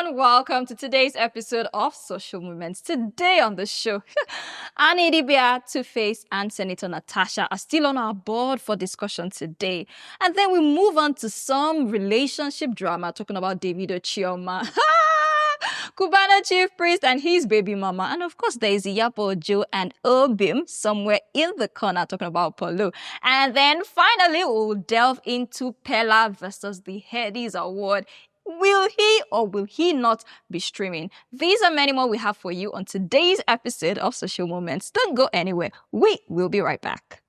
and welcome to today's episode of Social Movements. Today on the show, Annie Dibia, Two-Face, and Senator Natasha are still on our board for discussion today. And then we move on to some relationship drama, talking about Davido Chioma, Cubana Chief Priest and his baby mama. And of course, there is Yapo Joe and Obim somewhere in the corner talking about Polo. And then finally, we'll delve into Pella versus the Headies Award. Will he or will he not be streaming? These and many more we have for you on today's episode of Social Moments. Don't go anywhere. We will be right back.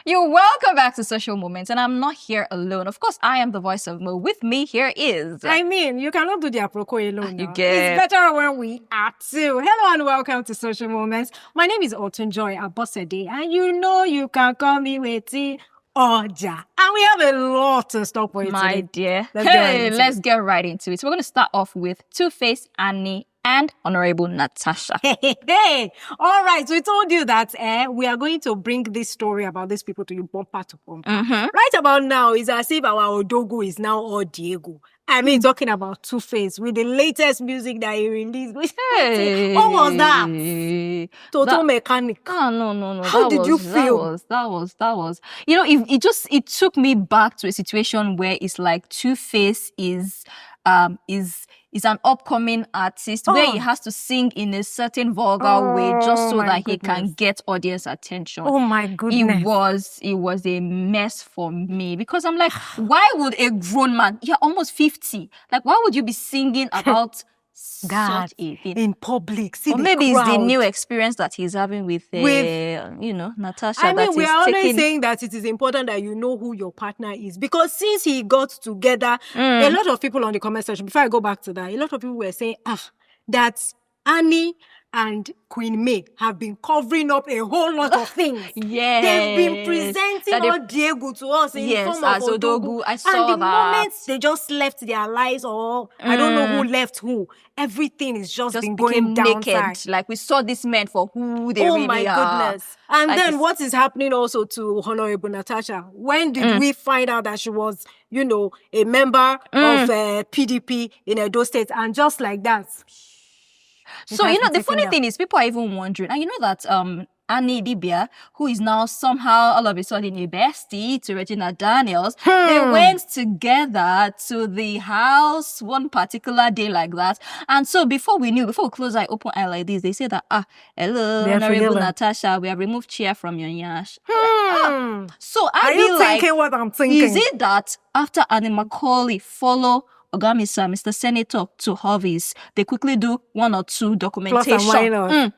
You're welcome back to Social Moments, and I'm not here alone. Of course, I am the voice of Mo. With me here is... I mean, you cannot do the aproko alone. You get... It's better when we are two. Hello and welcome to Social Moments. My name is Otunjoy Abosede, and you know you can call me Weti Oja. And we have a lot to stop for you My today. dear. Let's get right into it. So we're going to start off with Two-Face, Annie, and Honorable Natasha. Hey. All right. So we told you that we are going to bring this story about these people to you bumper to bumper. Right about now, it's as if our Odogu is now all Diego. I mean, talking about Two-Face with the latest music that he released. Hey. What was that? Total Mechanic. Oh, no. How did you feel? That was. You know, it took me back to a situation where it's like Two-Face is an upcoming artist where he has to sing in a certain vulgar way just so that he can get audience attention. Oh my goodness. It was a mess for me because I'm like, why would a grown man, you're almost 50, like why would you be singing about God, such a thing in public? Or maybe it's the new experience that he's having with Natasha. I mean, we are always saying that it is important that you know who your partner is, because since he got together, a lot of people on the comment section, before I go back to that, a lot of people were saying that Annie and Queen May have been covering up a whole lot of things. Yes. They've been presenting Diego to us in form of Odogu. I saw and the moment they just left their lives, or I don't know who left who, everything is just been going naked. downside. Like we saw these men for who they really are. Oh my goodness. And like then what is happening also to Honorable Natasha? When did we find out that she was, a member of PDP in Edo State? And just like that. So, the funny thing is, people are even wondering, and you know that Annie Dibia, who is now somehow all of a sudden a bestie to Regina Daniels, they went together to the house one particular day like that. And so before we close our open eye like this, they say that, hello, Honorable Natasha, we have removed chair from your yash. So are you thinking what I'm thinking? Is it that after Annie Macaulay follow Ogamisa, Mr. Senator, to Hovis, they quickly do one or two documentation.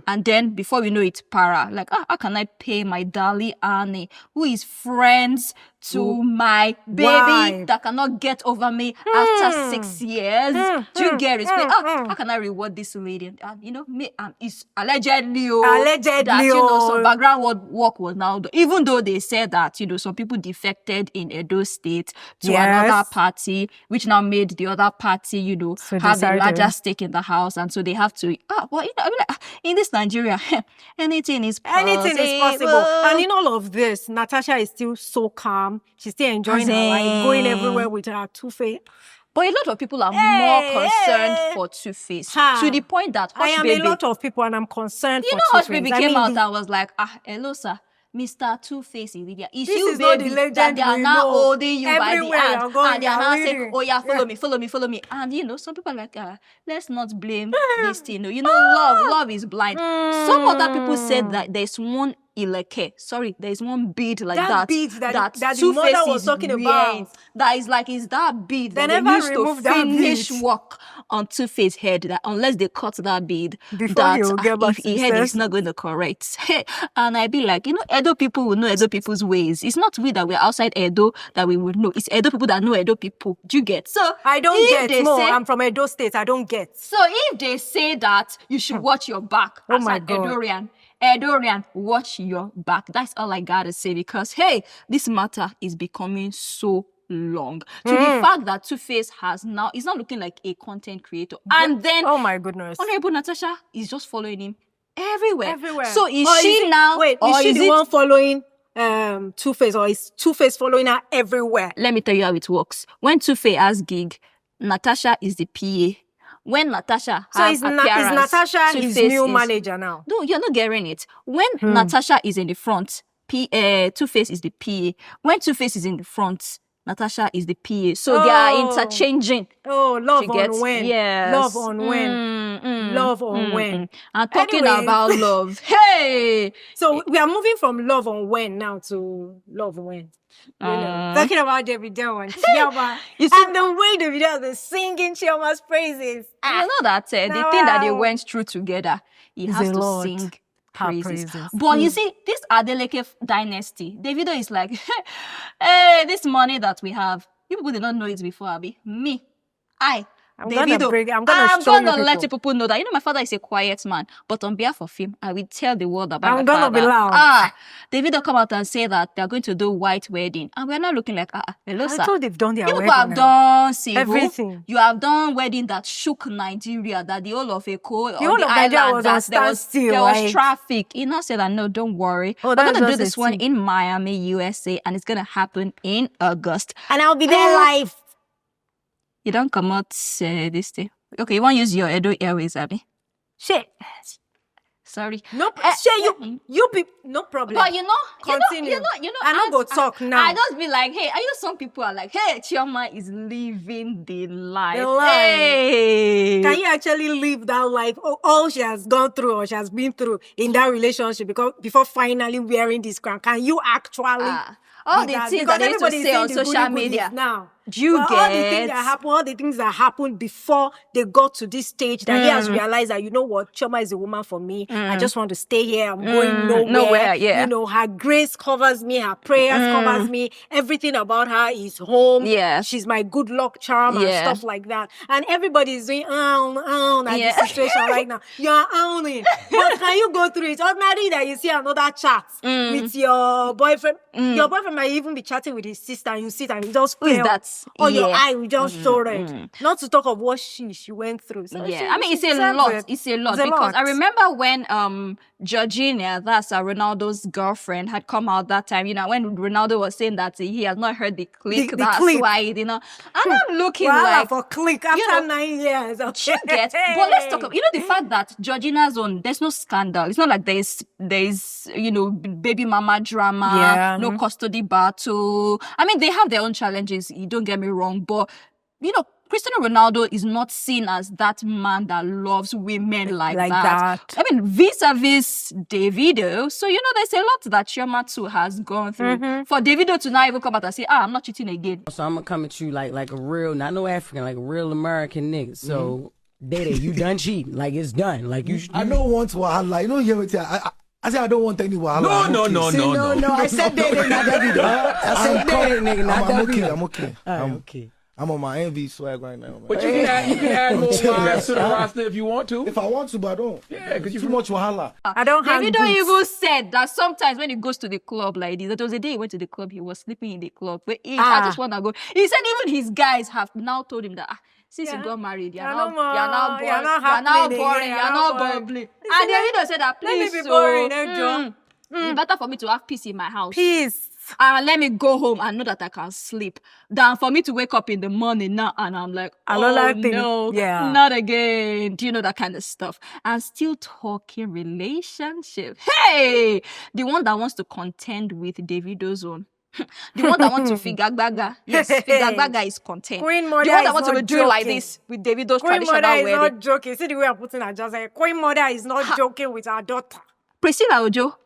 And then before we know it, like, how can I pay my darling Annie, who is friends to my baby that cannot get over me after 6 years? Do you get it? How can I reward this lady? And it's allegedly that some background work was now done. Even though they said that some people defected in Edo State to another party, which now made the other party so have a larger stake in the house, and so they have to in this Nigeria, anything is possible. And in all of this, Natasha is still so calm. She's still enjoying her life, going everywhere with her Two-Face. But a lot of people are more concerned for Two-Face. To the point that I am a lot of people, and I'm concerned for Two-Face. Hush Baby came out and was like, hello, sir. Mr. Two-Face in Lydia. This is not the legend that they are now holding you everywhere by the hand. And they are now saying, follow me. And some people are like, let's not blame this thing. Love is blind. Some other people said that there's one there's one bead like that. Bead that the mother was talking about. That is that bead they that never they used to finish work on Two-Face head. That unless they cut that bead, before he'll get back his head is not going to correct. And I be like, Edo people will know Edo people's ways. It's not we that we're outside Edo that we would know. It's Edo people that know Edo people. Do you get? So I don't get. I'm from Edo State. I don't get. So if they say that you should watch your back as an Edorian, watch your back. That's all I gotta say, because hey, this matter is becoming so long. To the fact that Two-Face is not looking like a content creator. And then oh my goodness, Honorable Natasha is just following him everywhere. Everywhere. So is she now? Wait, is she the one following Two-Face, or is Two-Face following her everywhere? Let me tell you how it works. When Two-Face has gig, Natasha is the PA. When Natasha has appearance, is Natasha his new is, manager now? No, you're not getting it. When Natasha is in the front, Two-Face is the PA. When Two-Face is in the front, Natasha is the PA. So they are interchanging. Oh, love on when. Yes. Love on when. Love on when. And talking about love. Hey! So we are moving from love on when now to love when. You know, talking about Davido and Chioma. And the way Davido is singing Chioma's praises. You know that the thing that they went through together, he has to sing praises. But you see, this Adeleke dynasty, Davido is like, hey, this money that we have, you people did not know it before, Abi. I'm Davido, I'm gonna let people know that, you know, my father is a quiet man, but on behalf of him, I will tell the world about I'm my gonna father. Be loud. Davido come out and say that they're going to do white wedding, and we're not looking like, hello, sir. I thought they've done their wedding. You have done everything. You have done wedding that shook Nigeria, that the whole of Eko, the whole of Nigeria was on standstill. There was traffic. He now said that, no, don't worry. We're going to do this one in Miami, USA, and it's going to happen in August. And I'll be there live. You don't come out this thing. Okay, you want to use your Edo Airways, Abby? Shit. Sorry. No, you be no problem. But you know, continue. I'm not gonna talk now. I just be like, hey, I know some people are like, hey, Chioma is living the life. Hey. Can you actually live that life? All she has gone through or she has been through in that relationship before finally wearing this crown. Can you actually all the things that they used to say on social media now? All the things that happened before they got to this stage that he has realized that, you know what, Chioma is a woman for me. I just want to stay here. I'm going nowhere. You know, her grace covers me. Her prayers covers me. Everything about her is home. Yeah. She's my good luck charm and stuff like that. And everybody is doing at this situation right now. You're owning. But can you go through it? Ordinarily that you see another chat with your boyfriend. Your boyfriend might even be chatting with his sister and you sit and you just fail. Who is that? Or your eye will just show red. Not to talk of what she went through. So I mean, it's a lot. It's a lot. Because I remember when Georgina, that's Ronaldo's girlfriend, had come out that time, you know, when Ronaldo was saying that he has not heard the click. That's why, you know. And I'm looking like for click after 9 years. You get. But let's talk about, you know, the fact that Georgina's own, there's no scandal. It's not like there's you know, baby mama drama, no custody battle. I mean, they have their own challenges. You don't get me wrong, but you know, Cristiano Ronaldo is not seen as that man that loves women like that. I mean, vis-a-vis Davido. So, you know, there's a lot that Chioma too has gone through. For Davido to now even come out and say, I'm not cheating again. So I'm going to come at you like a real, not no African, like a real American nigga. So, Dede, you done cheating. Like, it's done. Like, you I don't want wahala. You know, you I said I don't want any wahala. No. I said Dede, not Davido. I said Dede, nigga, not Davido. I'm okay. Okay. I'm on my envy swag right now, man. But you can add more guys to the roster if you want to. If I want to, but I don't. Yeah, because you too much wahala. I don't have Davido even said that sometimes when he goes to the club like this, there was a day he went to the club, he was sleeping in the club. But I just want to go. He said even his guys have now told him that since you got married, you're now boring, you're not bubbly. And Davido said that, please, let me be boring, it's better for me to have peace in my house. Peace. And let me go home and know that I can sleep than for me to wake up in the morning now and I'm like, no, not again. Do you know that kind of stuff? And still talking relationship. Hey, the one that wants to contend with Davido's own. The one that wants to figagaga. Yes, figagaga is content. Queen Mother the one that wants to do do like this with Davido's traditional wedding. Queen Mother is not joking. See the way I'm putting it, just like Queen Mother is not joking with her daughter. Priscilla Ojo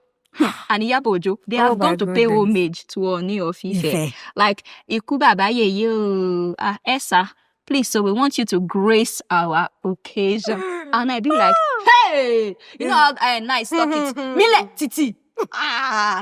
and Iyabo Ojo, they have gone to pay homage to Ooni of Ife. Like, Ikuba Abaye, Esa, please, so we want you to grace our occasion. And I be like, hey, you know how nice talk it. Mile Titi.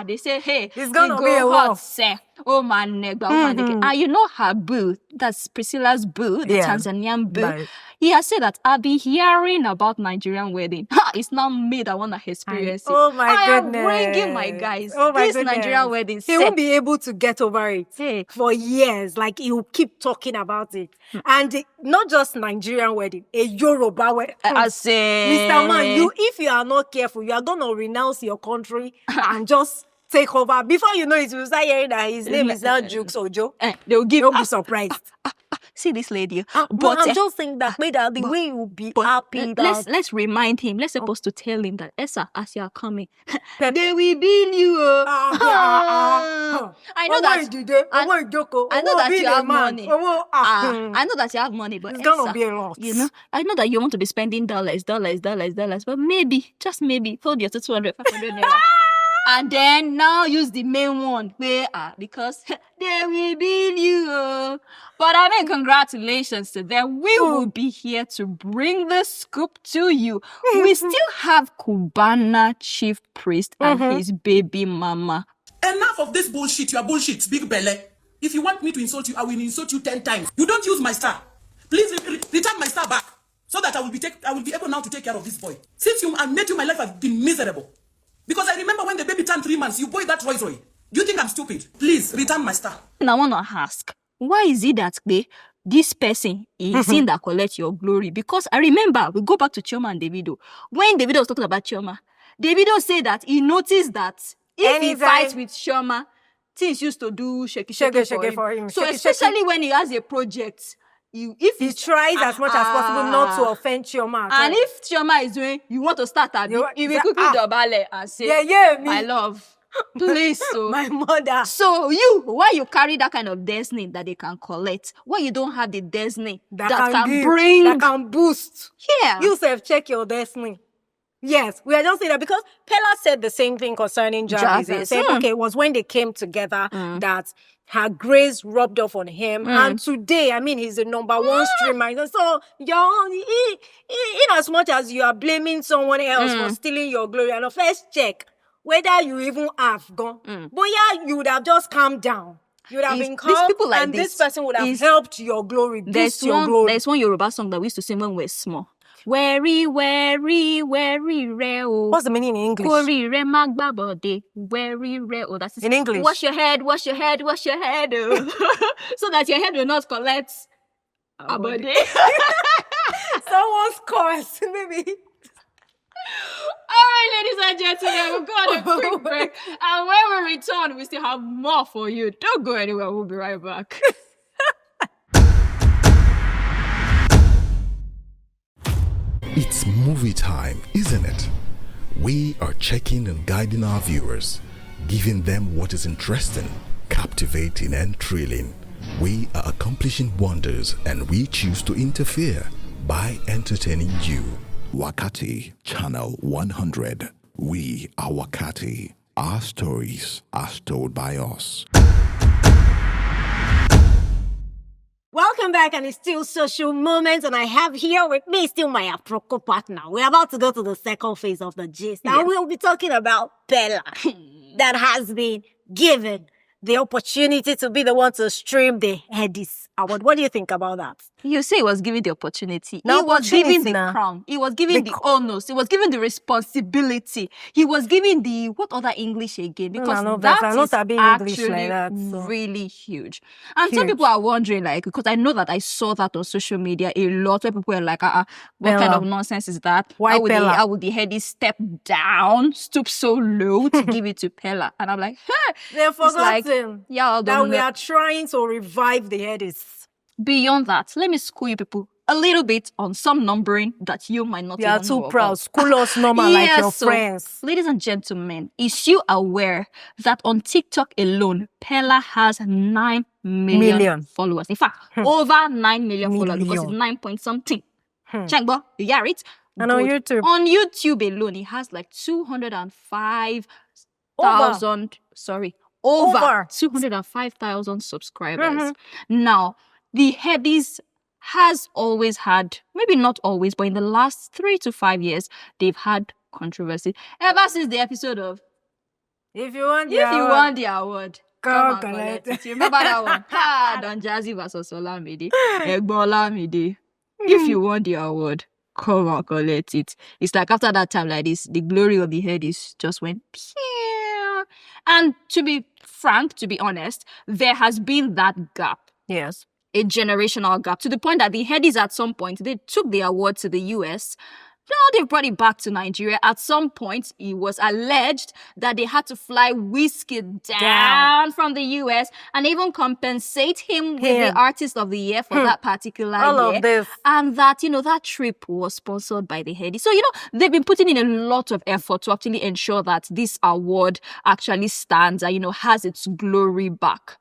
They say, hey, it's gonna be a hot, say. Oh my nigga, and you know her boo, that's Priscilla's boo, the Tanzanian boo. Right. He has said that I'll be hearing about Nigerian wedding. It's not me that want to experience it. Oh my goodness. I am bringing my guys. This Nigerian wedding. He won't be able to get over it for years. Like, he will keep talking about it. And not just Nigerian wedding, a Yoruba wedding. I say, Mr. Man, if you are not careful, you are going to renounce your country and just take over. Before you know it, you start hearing that his name is now Jukes Ojo. They'll give. You'll be surprised. See this lady. But I'm just saying that the way you'll be happy. Let's remind him. Let's supposed to tell him that Esa, as you are coming, they will bill you. I know that. I know that you have money. I know that you have money, but it's Esa, gonna be a lot. You know, I know that you want to be spending dollars, but maybe, just maybe, hold your 200, 500 naira. And then now use the main one because they will bill you. But I mean, congratulations to them. We will be here to bring the scoop to you. We still have Cubana chief priest and his baby mama. Enough of this bullshit. You are bullshit, big belly. If you want me to insult you, I will insult you 10 times. You don't use my star. Please return my star back so that I will be able now to take care of this boy. Since I met you, my life has been miserable. Because I remember when the baby turned 3 months, you bought that Rolls Royce. Do you think I'm stupid? Please, return my star. And I want to ask, why is it that this person is in that collect your glory? Because I remember, we go back to Chioma and Davido. When Davido was talking about Chioma, Davido said that he noticed that if he fights with Chioma, things used to do shaky for him. So especially when he has a project, if he tries as much as possible not to offend Chioma. And if Chioma is doing, you want to start at he will quickly double and say, my love, please, so my mother. So why you carry that kind of destiny that they can collect? Why you don't have the destiny that can boost? Yeah. You check your destiny. Yes, we are just saying that because Pella said the same thing concerning Jarvis. He said, okay, it was when they came together that her grace rubbed off on him. And today, I mean, he's the #1 streamer. So, in as much as you are blaming someone else for stealing your glory, and first check whether you even have gone. But you would have just calmed down. You would have been calm, people like this person would have helped your glory, boost your glory. There's one Yoruba song that we used to sing when we were small. Very, very, very rare. What's the meaning in English? Very rare. That's in English. Wash your head. So that your head will not collect a body. Someone's curse, maybe. All right, ladies and gentlemen, we'll go on a quick break. And when we return, we still have more for you. Don't go anywhere. We'll be right back. It's movie time, isn't it? We are checking and guiding our viewers, giving them what is interesting, captivating and thrilling. We are accomplishing wonders and we choose to interfere by entertaining you. Wakaati, Channel 100. We are Wakaati. Our stories are told by us. Welcome back, and it's still Social Moments, and I have here with me still my Aproko partner. We're about to go to the second phase of the gist. Now we'll be talking about Bella, that has been given the opportunity to be the one to stream the Headies Award. What do you think about that? You say he was given the opportunity. He was given the crown. He was given the honors. He was given the responsibility. He was given the, what other English again? Because that is actually really huge. And some people are wondering, because I know that I saw that on social media a lot where people are like, what kind of nonsense is that? Why Pella? How would the Headies step down, stoop so low to give it to Pella? And I'm like, they've forgotten that we are trying to revive the Headies. Beyond that, let me school you people a little bit on some numbering that you might not know about. You are too proud. School us normal like your friends. Ladies and gentlemen, is you aware that on TikTok alone, Pella has 9 million followers? In fact, over 9 million followers because it's 9 point something. Changbo, you hear it? And on YouTube? On YouTube alone, it has like 205,000, over 205,000 subscribers. Now, the Headies has always had, maybe not always, but in the last 3 to 5 years, they've had controversy. Ever since the episode of If You Want the Award, come and collect it. You remember that one? Don Jazzy versus Olamide. Olamide. If you want the award, come and collect it. It's like after that time like this, the glory of the Headies just went pew. And to be frank, to be honest, there has been that gap. Yes. A generational gap to the point that the Headies at some point, they took the award to the US Now they've brought it back to Nigeria. At some point, it was alleged that they had to fly Whiskey down from the US and even compensate him with the Artist of the Year for that particular All year. of this. And that, that trip was sponsored by the Headies. So, they've been putting in a lot of effort to actually ensure that this award actually stands and, has its glory back.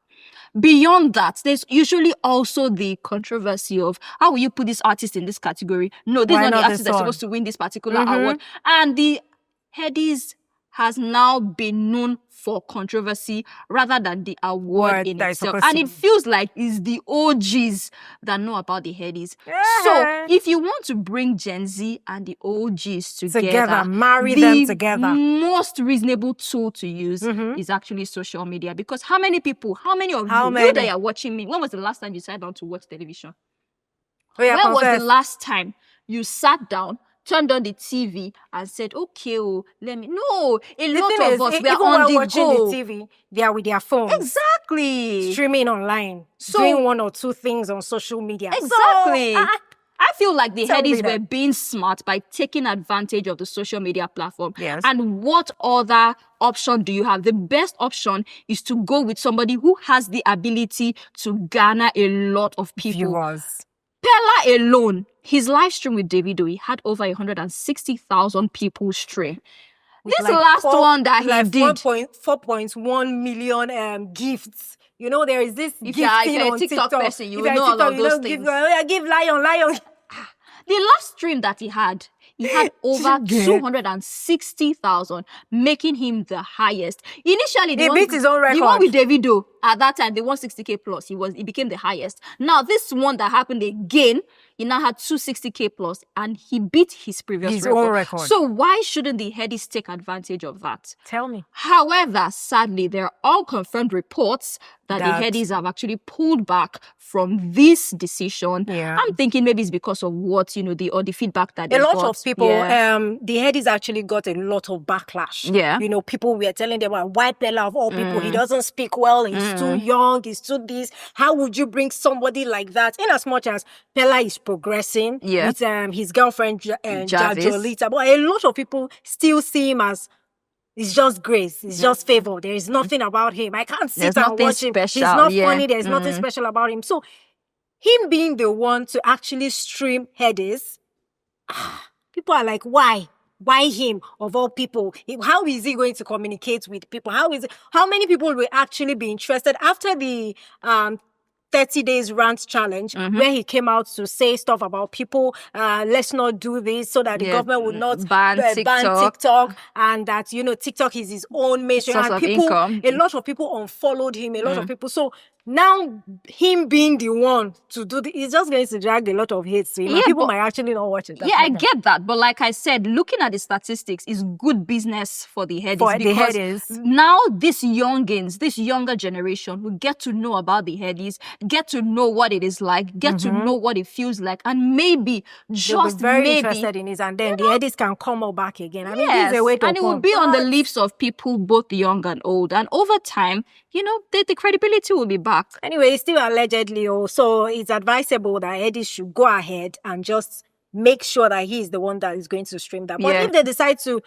Beyond that, there's usually also the controversy of how will you put this artist in this category? No, this is not the artist that's supposed to win this particular award. And the Headies has now been known for controversy rather than the award in itself. And it feels like it's the OGs that know about the Headies. So if you want to bring Gen Z and the OGs together, marry them together, the most reasonable tool to use is actually social media. Because how many of you that are watching me, when was the last time you sat down to watch television? When was the last time you sat down, turned on the TV and said, okay, let me... No, a lot of us, we are on the watching go. the TV, they are with their phones. Exactly. Streaming online. So, doing one or two things on social media. Exactly. So, I feel like the Headies were being smart by taking advantage of the social media platform. Yes. And what other option do you have? The best option is to go with somebody who has the ability to garner a lot of people. Viewers. Pella alone, his live stream with Davido, he had over 160,000 people stream. This last one that he did, 4.1 million gifts. There is this if you're a TikTok person, you will know all of those things. Give lion. The last stream that he had over 260,000, making him the highest. Initially, he beat his own record. The one with Davido, at that time, they won 60K plus. He became the highest. Now, this one that happened again, he now had 260K plus, and he beat his previous own record. So why shouldn't the Headies take advantage of that? Tell me. However, sadly, there are unconfirmed reports that the Headies have actually pulled back from this decision. Yeah. I'm thinking maybe it's because of what, the feedback that they got. A lot of people, the Headies actually got a lot of backlash. Yeah. People were telling them, why Pella of all people? He doesn't speak well. He's too young. He's too this. How would you bring somebody like that? In as much as Pella is progressing with his girlfriend, Jajolita. But a lot of people still see him as it's just grace. It's just favor. There is nothing about him. I can't sit and watch him. He's not funny. There's nothing special about him. So him being the one to actually stream Headies, people are like, why? Why him of all people? How is he going to communicate with people? How many people will actually be interested after the 30 days rant challenge, where he came out to say stuff about people, let's not do this so that the government would not ban TikTok, and that, TikTok is his own mainstream. And a lot of people unfollowed him, a lot of people. So now, him being the one to do it's just going to drag a lot of hate to him. People might actually not watch it. I get that. But like I said, looking at the statistics is good business for the Headies. Because now this younger generation will get to know about the Headies, get to know what it is like, get to know what it feels like, and maybe, just very maybe, interested in it, and then the Headies can come all back again. I mean, this is a way to and it will be on the lips of people both young and old. And over time, the credibility will be back. Anyway, it's still allegedly, so it's advisable that Headies should go ahead and just make sure that he is the one that is going to stream that. But if they decide to,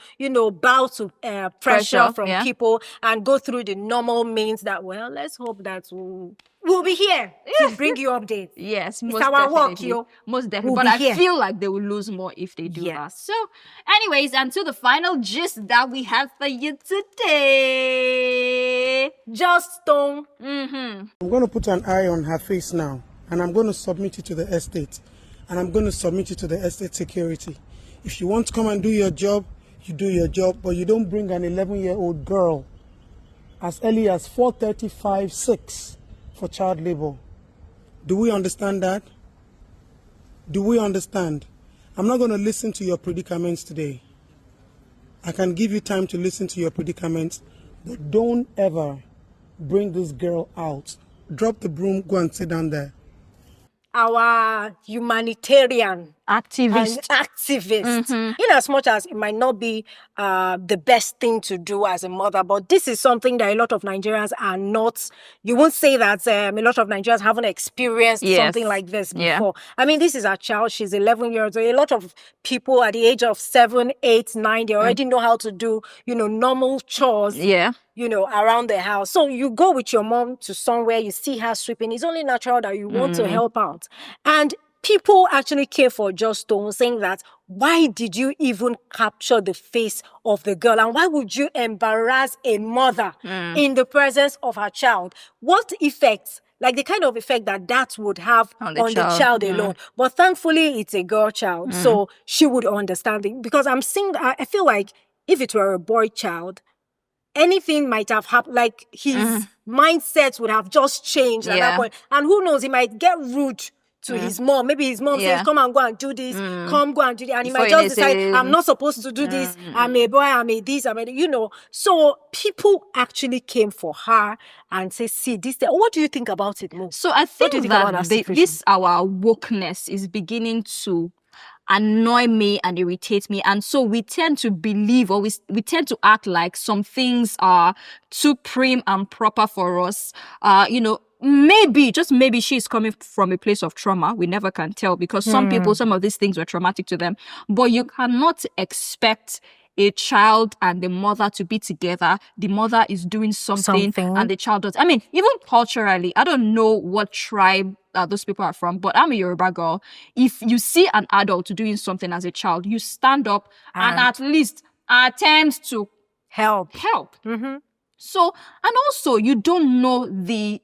bow to pressure from people and go through the normal means that, let's hope that we'll be here to bring you updates. Yes, it's our work, most definitely. But I feel like they will lose more if they do that. So, anyways, until the final gist that we have for you today. Just don't. I'm going to put an eye on her face now, and I'm going to submit it to the estate, and I'm going to submit it to the estate security. If you want to come and do your job, you do your job, but you don't bring an 11-year-old girl as early as 4:35, 6 for child labor. Do we understand that? Do we understand? I'm not going to listen to your predicaments today. I can give you time to listen to your predicaments, but don't ever bring this girl out. Drop the broom, go and sit down there. Our humanitarian activist. In as much as it might not be the best thing to do as a mother, but this is something that a lot of Nigerians are not. You won't say that a lot of Nigerians haven't experienced something like this before. I mean, this is her child. She's 11 years old. A lot of people at the age of 7, 8, 9, they already know how to do, normal chores. Around the house. So you go with your mom to somewhere, you see her sweeping. It's only natural that you want to help out. And people actually came for Just Stone, saying that, why did you even capture the face of the girl? And why would you embarrass a mother in the presence of her child? What effects? Like the kind of effect that would have on the child alone. But thankfully, it's a girl child. So she would understand it. Because I feel like if it were a boy child, anything might have happened, like his mindset would have just changed at that point. And who knows, he might get rude to his mom. Maybe his mom says, come and go and do this, come go and do that. And he might just decide, I'm not supposed to do this. I'm a boy, I'm a this, So people actually came for her and say, see, this. What do you think about it, Mo? So I think that this, our wokeness is beginning to annoy me and irritate me, and so we tend to believe, or we tend to act like some things are too prim and proper for us. Maybe, just maybe, she's coming from a place of trauma. We never can tell, because some people, some of these things were traumatic to them. But you cannot expect a child and the mother to be together. The mother is doing something and the child does. I mean, even culturally, I don't know what tribe those people are from, but I'm a Yoruba girl. If you see an adult doing something as a child, you stand up and at least attempt to help. So, and also, you don't know the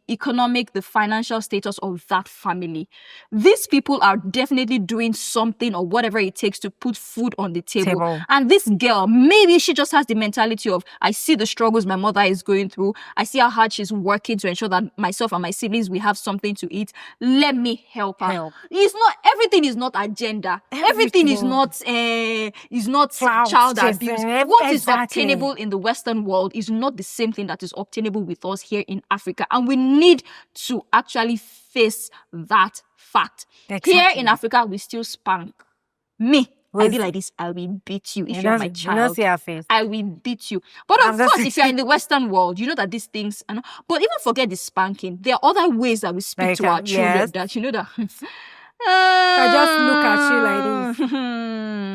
financial status of that family. These people are definitely doing something or whatever it takes to put food on the table. And this girl, maybe she just has the mentality of, I see the struggles my mother is going through. I see how hard she's working to ensure that myself and my siblings, we have something to eat. Let me help her. Everything is not agenda. Everything is not child abuse. What is obtainable in the Western world is not the same thing that is obtainable with us here in Africa, and we need to actually face that fact. Here in Africa, we still spank. I be like this, I will beat you if you're my child. I will beat you. But of course, if you're in the Western world, you know that these things but even forget the spanking. There are other ways that we speak to our children that that I just look at you like this.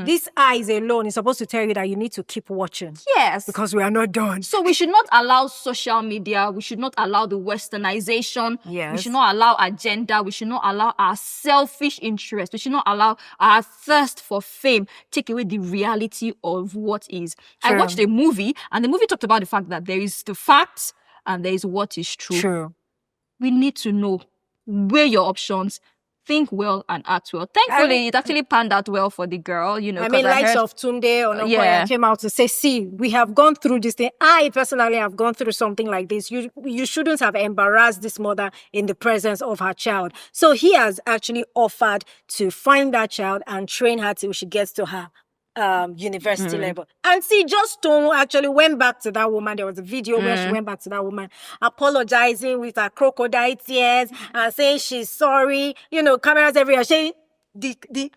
These eyes alone is supposed to tell you that you need to keep watching. Yes. Because we are not done. So we should not allow social media. We should not allow the westernization. Yes. We should not allow agenda. We should not allow our selfish interest. We should not allow our thirst for fame take away the reality of what is. True. I watched a movie, and the movie talked about the fact that there is the facts and there is what is true. True. We need to know, weigh your options, think well and act well. Thankfully, it actually panned out well for the girl, I mean, likes of Tunde or came out to say, see, we have gone through this thing. I personally have gone through something like this. You shouldn't have embarrassed this mother in the presence of her child. So he has actually offered to find that child and train her till she gets to her university level. And see, Just Stone actually went back to that woman. There was a video where she went back to that woman, apologizing with her crocodile tears and saying she's sorry. Cameras everywhere. The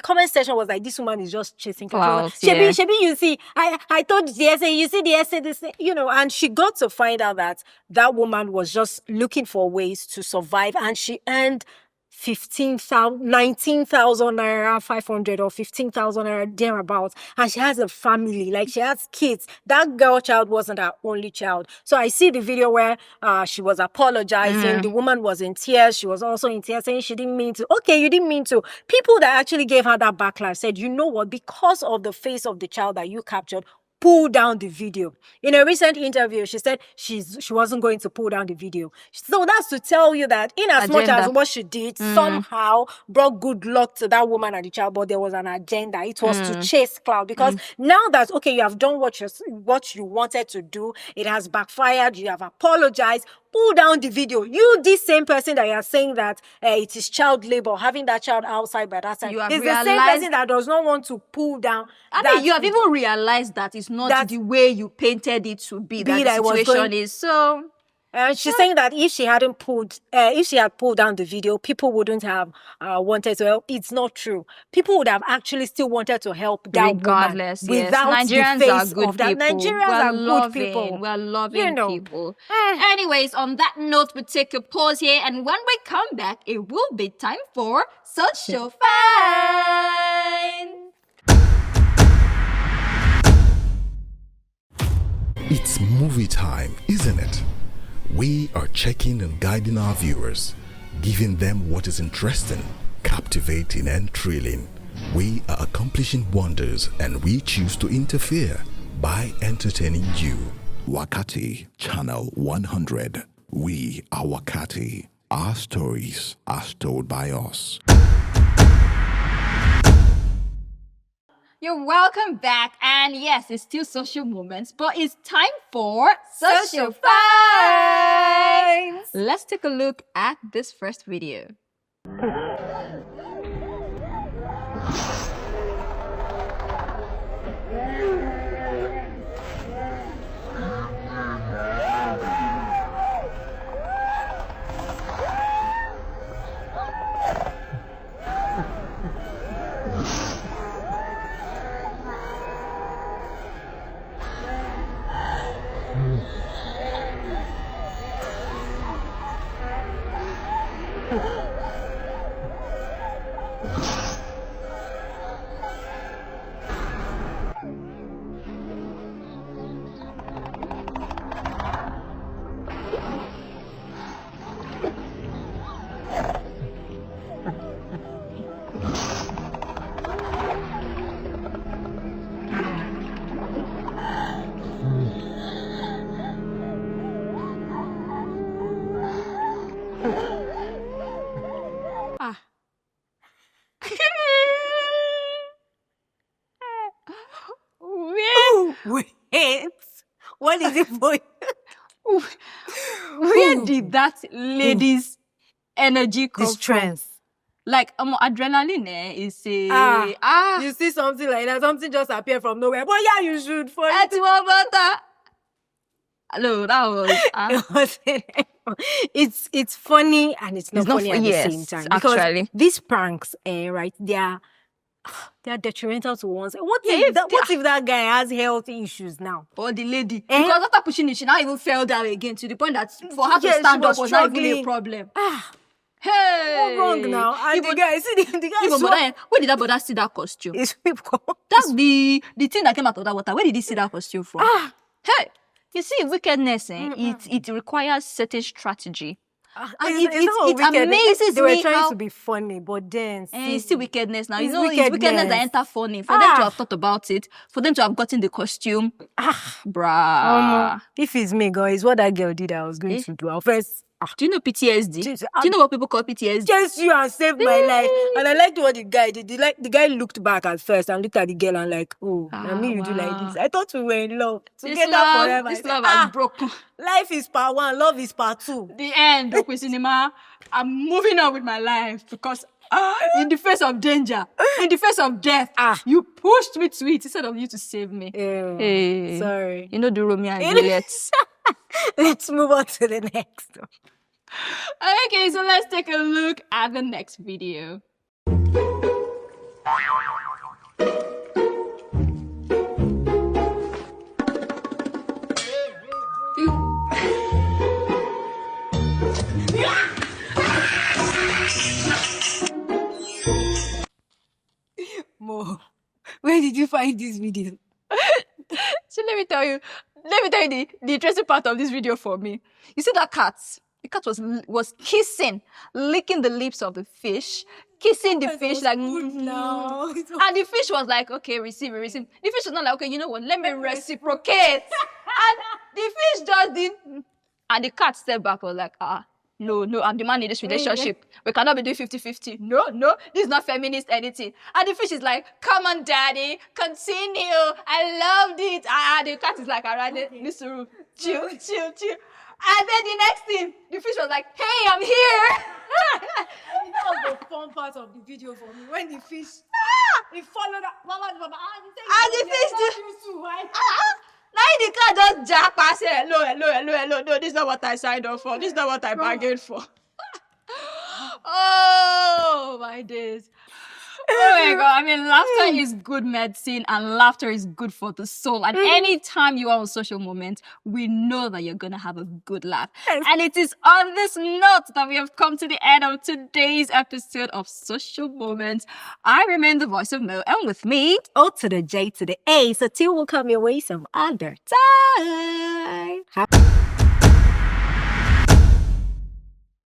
comment section was like, this woman is just chasing clouds. Shebi, you see, I told the essay, you see the essay, this, and she got to find out that woman was just looking for ways to survive, and she earned 19,000 naira, 500 or 15,000 naira thereabouts, and she has a family, like she has kids. That girl child wasn't her only child. So I see the video where she was apologizing. The woman was in tears. She was also in tears, saying she didn't mean to. Okay, you didn't mean to. People that actually gave her that backlash said, you know what, because of the face of the child that you captured, pull down the video. In a recent interview, she said she wasn't going to pull down the video. So that's to tell you that in as much as what she did somehow brought good luck to that woman and the child, but there was an agenda. It was to chase clout, because now that, okay, you have done what you wanted to do, it has backfired, you have apologized, pull down the video. You, this same person that you are saying that it is child labor, having that child outside by that time, is the same person that does not want to pull down. You have even realized that it's not the way you painted it to be, that the situation is. So And she's saying that if she had pulled down the video, people wouldn't have wanted to help. It's not true. People would have actually still wanted to help that Regardless, woman yes. without Nigerians the are face good of that. people. Nigerians We're are loving, good people. We're loving You know. people. Anyways, on that note, we take a pause here, and when we come back, it will be time for Social Fine. It's movie time, isn't it? We are checking and guiding our viewers, giving them what is interesting, captivating, and thrilling. We are accomplishing wonders, and we choose to interfere by entertaining you. Wakaati, Channel 100. We are Wakaati. Our stories are told by us. You're welcome back, and yes, it's still social moments, but it's time for Social Finds. Let's take a look at this first video. Wait, what is it for? Where did that lady's energy come This from? trance. Like, adrenaline is a... You see something like that, something just appear from nowhere. But yeah, you should for it. Hello, that was... It's funny and it's not funny at the same time. Because actually. these pranks, right, they are detrimental to one's. What if that guy has health issues now? Or the lady. Because after pushing it, she now even fell down again to the point that for her to stand up was not even a problem. Hey! What's wrong now? And the guy, see the guy. Where did that brother see that costume? It's people. That's the thing that came out of that water. Where did he see that costume from? Hey! You see, wickedness, it requires certain strategy. And it amazes They were me trying how... to be funny, but then... it's still wickedness now. It's It's wickedness that enter funny. For them to have thought about it, for them to have gotten the costume. Bruh. If it's me, guys, what that girl did, I was going to do. I'll first... Do you know PTSD? Do you know what people call PTSD? Chase you and save my life. And I liked what the guy did. The guy looked back at first and looked at the girl and like, oh, I mean, you do like this. I thought we were in love. Together forever. This love has broken. Life is part one, love is part two. The end, Dokwe Cinema. I'm moving on with my life because in the face of danger, in the face of death, you pushed me to it instead of you to save me. Hey, sorry. You know the Romeo and Juliet. Let's move on to the next one. Okay, so let's take a look at the next video. Mo, where did you find this video? So let me tell you the interesting part of this video for me. You see that cat? The cat was kissing, licking the lips of the fish, kissing the fish like... No. And the fish was like, okay, receive. The fish was not like, okay, you know what, let me reciprocate. And the fish just didn't... And the cat stepped back and was like, no, I'm the man in this relationship. We cannot be doing 50-50. No, this is not feminist anything. And the fish is like, come on, daddy, continue. I loved it. The cat is like, around this room, chill. And then the next thing, the fish was like, hey, I'm here. That was the fun part of the video for me. When the fish, he followed up, and the fish the car just jack past it. Hello. No, this is not what I signed up for. This is not what I bargained for. Oh my days. Oh my God. I mean, laughter is good medicine and laughter is good for the soul. And anytime you are on social moments, we know that you're going to have a good laugh. And it is on this note that we have come to the end of today's episode of Social Moments. I remain the voice of Mo, and with me, O to the J to the A. So till we'll come your way some other time.